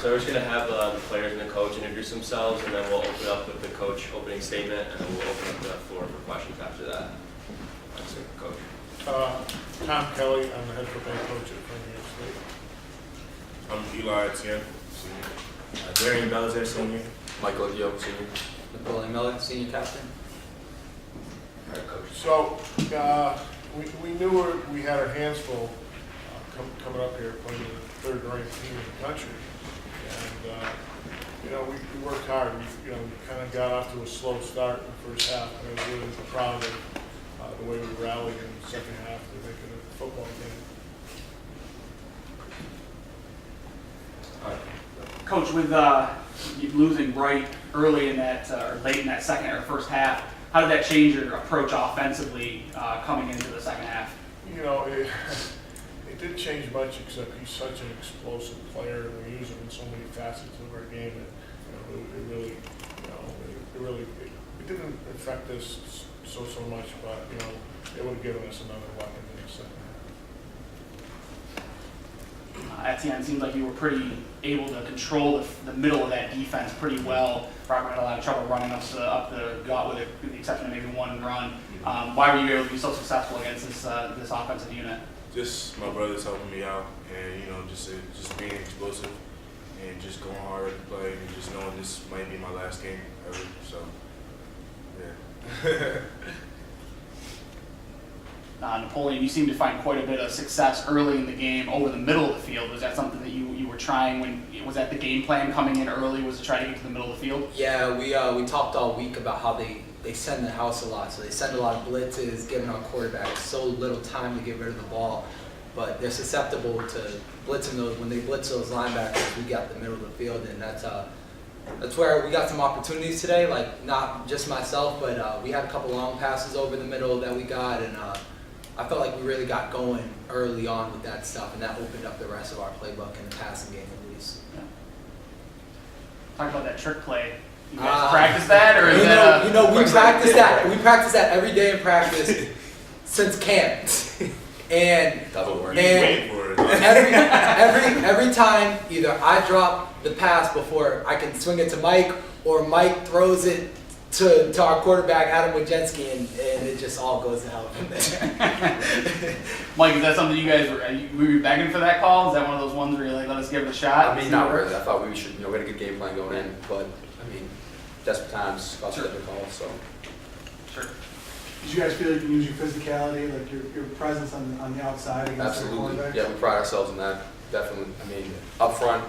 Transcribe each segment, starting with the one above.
So we're just going to have the players and the coach introduce themselves, and then we'll open up with the coach opening statement, and then we'll open up the floor for questions after that. Thanks, Coach. Tom Kelly, I'm the head football coach at Framingham State. I'm Eli Etienne, senior. Darian Belizaire, senior. Michael Yo, senior. Napoleon Miller, senior captain. All right, Coach. So we knew we had our hands full coming up here playing the third-ranked team in the country. And, we worked hard. We kind of got off to a slow start in the first half. And I was really proud of the way we rallied in the second half to make it a football game. Coach, with you losing right early in that, or late in that second or first half, how did that change your approach offensively coming into the second half? It didn't change much, except he's such an explosive player, and we use him in so many facets of our game. And it didn't affect us so much, but it would have given us another weapon in the second half. Etienne, seems like you were pretty able to control the middle of that defense pretty well. Brockport had a lot of trouble running up the gut with the exception of maybe one run. Why were you able to be so successful against this offensive unit? Just my brothers helping me out, and just being explosive and just going hard at the play, and just knowing this might be my last game ever. So, yeah. Napoleon, you seem to find quite a bit of success early in the game over the middle of the field. Was that something that you were trying was that the game plan coming in early, was to try to get to the middle of the field? Yeah, we talked all week about how they send the house a lot. So they send a lot of blitzes, giving our quarterbacks so little time to get rid of the ball. But they're susceptible to blitzing those. When they blitz those linebackers, we got the middle of the field, and that's where we got some opportunities today. Like not just myself, but we had a couple long passes over the middle that we got, and I felt like we really got going early on with that stuff, and that opened up the rest of our playbook in the passing game at least. Yeah. Talk about that trick play. You guys practice that, or is we practice that. We practice that every day in practice since camp, and every time either I drop the pass before I can swing it to Mike, or Mike throws it to our quarterback Adam Wojcinski, and it just all goes to hell from there. Mike, is that something you guys were you begging for that call? Is that one of those ones where you're like, let us give it a shot? I mean, not really. I thought we should, we had a good game plan going in, but I mean, desperate times, lots of different calls, so. Sure. Did you guys feel like you use your physicality, like your presence on the outside against the quarterback? Yeah, we pride ourselves in that, definitely. I mean, up front,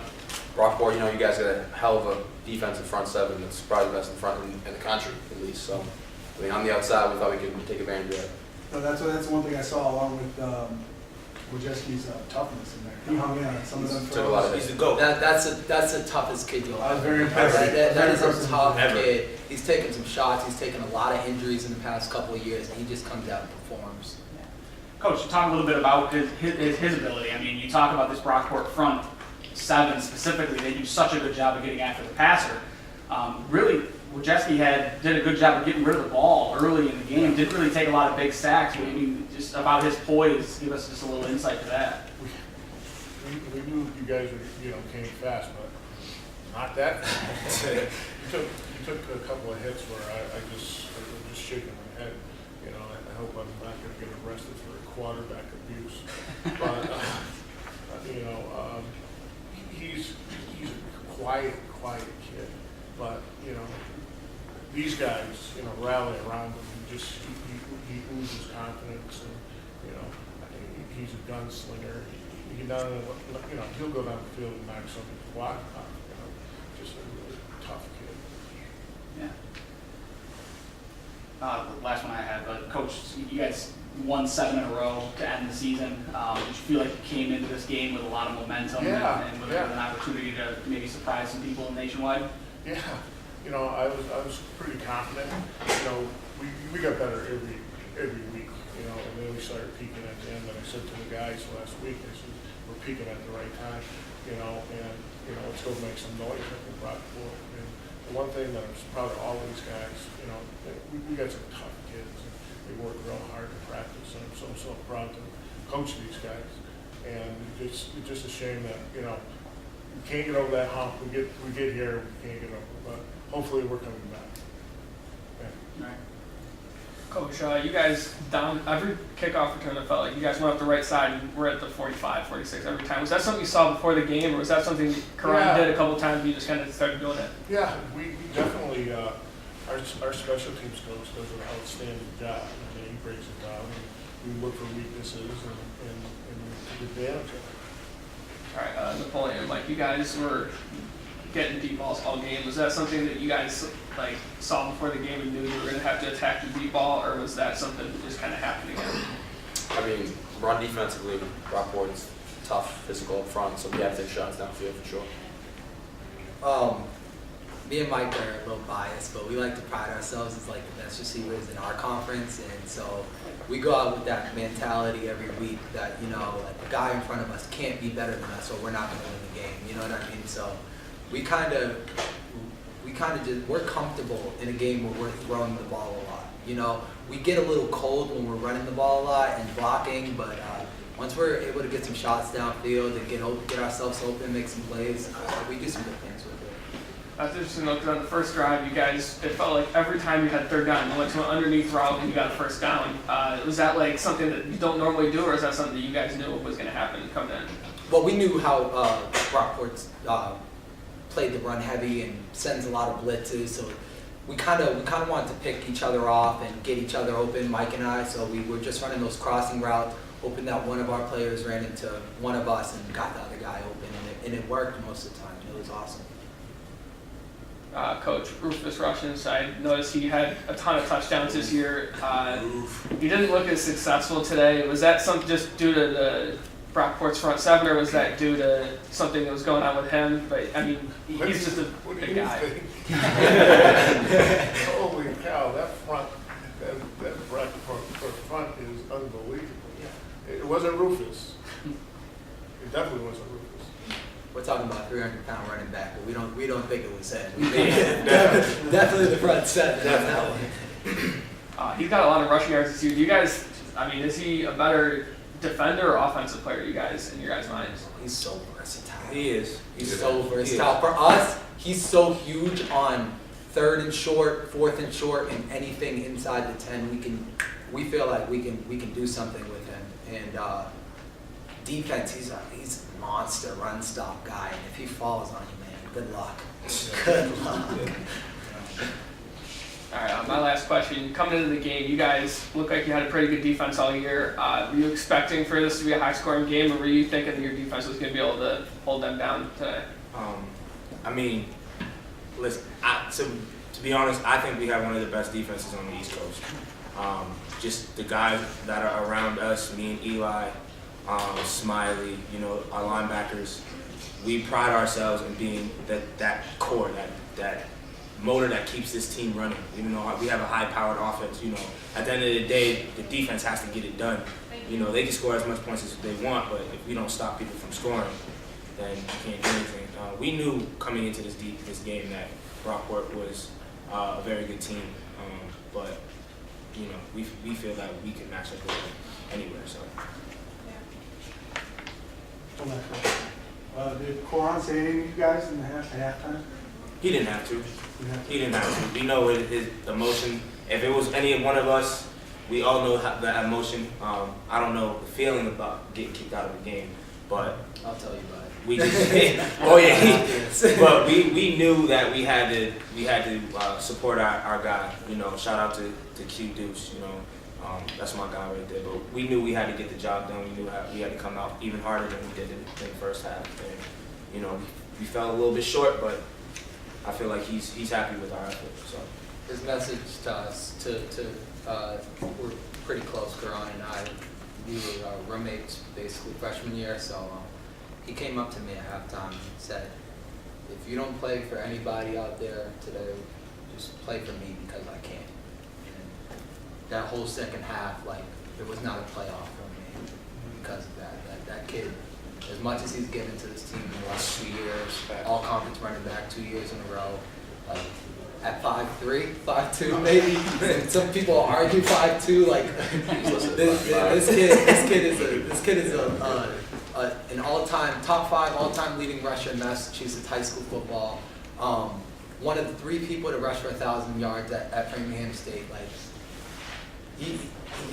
Brockport, you guys got a hell of a defensive front seven that's probably the best in front in the country, at least. So, I mean, on the outside, we thought we could take advantage of that. No, that's one thing I saw along with Wojcinski's toughness in there. He hung in on some of them Took a lot of throws. He's a GOAT. That's the toughest kid you'll I was ever. very impressed. That is a tough kid. He's taken some shots. He's taken a lot of injuries in the past couple of years, and he just comes out and performs. Yeah. Coach, talk a little bit about his ability. I mean, you talk about this Brockport front seven specifically. They do such a good job of getting after the passer. Really, Wojcinski did a good job of getting rid of the ball early in the game. Didn't really take a lot of big sacks. I mean, just about his poise. Give us just a little insight to that. We knew you guys came fast, but not that fast. you took a couple of hits where I was just shaking my head. I hope I'm not going to get arrested for quarterback abuse. But he's a quiet kid. But these guys rally around him. He oozes confidence, and he's a gunslinger. He'll go down the field and knock somebody's block off. Just a really tough kid. Yeah. The last one I had, but Coach, you guys won 7 in a row to end the season. Did you feel like you came into this game with a lot of momentum and with an opportunity to maybe surprise some people nationwide? Yeah. I was pretty confident. We got better every week. And then we started peaking at the end. And I said to the guys last week, I said, we're peaking at the right time, and let's go make some noise at the Brockport. And the one thing that I'm proud of all these guys, we got some tough kids, and they work real hard to practice, and I'm so proud to coach these guys. And it's just a shame that, we can't get over that hump. We get here, we can't get over, but hopefully we're coming back. Yeah. Right. Coach, you guys down every kickoff return that felt like you guys went up the right side and were at the 45, 46 every time. Was that something you saw before the game, or was that something Karan did a couple times and you just kind of started doing it? Yeah, we definitely, our special teams coach does an outstanding job. I mean, he breaks it down, and we look for weaknesses and take advantage of it. All right, Napoleon, like you guys were getting deep balls all game. Was that something that you guys like saw before the game and knew you were going to have to attack the deep ball, or was that something that just kind of happened again? I mean, run defensively, Brockport is tough, physical up front, so we have to take shots downfield for sure. Me and Mike are a little biased, but we like to pride ourselves as like the best receivers in our conference, and so we go out with that mentality every week that, you know, like the guy in front of us can't be better than us, or we're not going to win the game. You know what I mean? So we're comfortable in a game where we're throwing the ball a lot. You know, we get a little cold when we're running the ball a lot and blocking, but once we're able to get some shots downfield and get ourselves open, make some plays, we do some good things with it. That's interesting though, because on the first drive, you guys, it felt like every time you had third down, you went to an underneath route and you got a first down. Was that like something that you don't normally do, or is that something that you guys knew was going to happen coming in? Well, we knew how Brockport played the run heavy and sends a lot of blitzes, so we kind of wanted to pick each other off and get each other open, Mike and I. So we were just running those crossing routes, hoping that one of our players ran into one of us and got the other guy open, and it worked most of the time. It was awesome. Coach Rufus Rushins, I noticed he had a ton of touchdowns this year. He didn't look as successful today. Was that something just due to the Brockport's front seven, or was that due to something that was going on with him? But I mean, he's just a big guy. Holy cow, that Brockport front is unbelievable. It wasn't Rufus. It definitely wasn't Rufus. We're talking about 300-pound running back, but we don't think it was him. Definitely the front seven on that one. He's got a lot of rushing yards this year. Do you guys? I mean, is he a better defender or offensive player? You guys, in your guys' minds? He's so versatile. He is. He's so versatile. For us, he's so huge on 3rd and short, 4th and short, and anything inside the 10. We feel like we can do something with him. And defense, he's a monster run stop guy. And if he falls on you, man, good luck. Good luck. All right, my last question. Coming into the game, you guys look like you had a pretty good defense all year. Were you expecting for this to be a high-scoring game, or were you thinking that your defense was going to be able to hold them down today? I mean, listen, to be honest, I think we have one of the best defenses on the East Coast. Just the guys that are around us, me and Eli, Smiley, you know, our linebackers, we pride ourselves in being that core, that motor that keeps this team running. Even though we have a high-powered offense, you know, at the end of the day, the defense has to get it done. You know, they can score as much points as they want, but if we don't stop people from scoring, then you can't do anything. We knew coming into this game that Brockport was a very good team, but you know, we feel that we can match up with them anywhere. So. Did Koran say anything to you guys in the halftime? He didn't have to. He didn't have to. We know his emotion. If it was any one of us, we all know that emotion. I don't know the feeling about getting kicked out of the game, but I'll tell you about it. we just, oh yeah. But we knew that we had to support our guy. You know, shout out to Q Deuce. You know, that's my guy right there. But we knew we had to get the job done. We knew we had to come out even harder than we did in the first half. And you know, we fell a little bit short, but I feel like he's happy with our effort. So His message to us, we're pretty close, Karan and I. We were roommates basically freshman year, so he came up to me at halftime and said, if you don't play for anybody out there today, just play for me because I can. And that whole second half, like, it was not a playoff for me because of that. That kid, as much as he's given to this team in the last 2 years, all conference running back 2 years in a row, at 5'3", 5'2", maybe. Some people argue 5'2". Like this kid is a an all-time, top 5 all-time leading rusher in Massachusetts high school football. One of the 3 people to rush for 1,000 yards at Framingham State. Like, he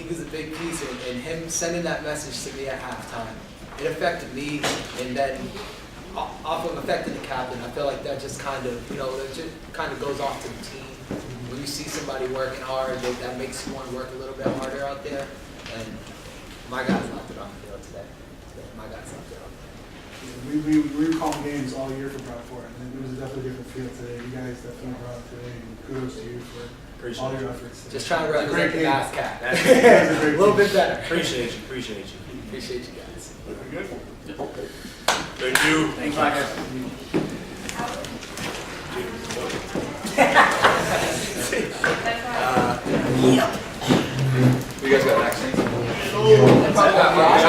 was a big piece, and him sending that message to me at halftime, it affected me, and then often affected the captain. I feel like that just kind of, that just kind of goes off to the team. When you see somebody working hard, that makes you want to work a little bit harder out there. And my guys left it on the field today. My guys left it on the field. We were calling games all year for Brockport, and it was a definitely different field today. You guys definitely brought it today, and kudos to you for all your efforts today. Just trying to represent the Mass Cat. That's A little bit better. Appreciate you. Appreciate you. Appreciate you guys. Very good. Thank you. Thanks, guys. You guys got vaccines? Yeah.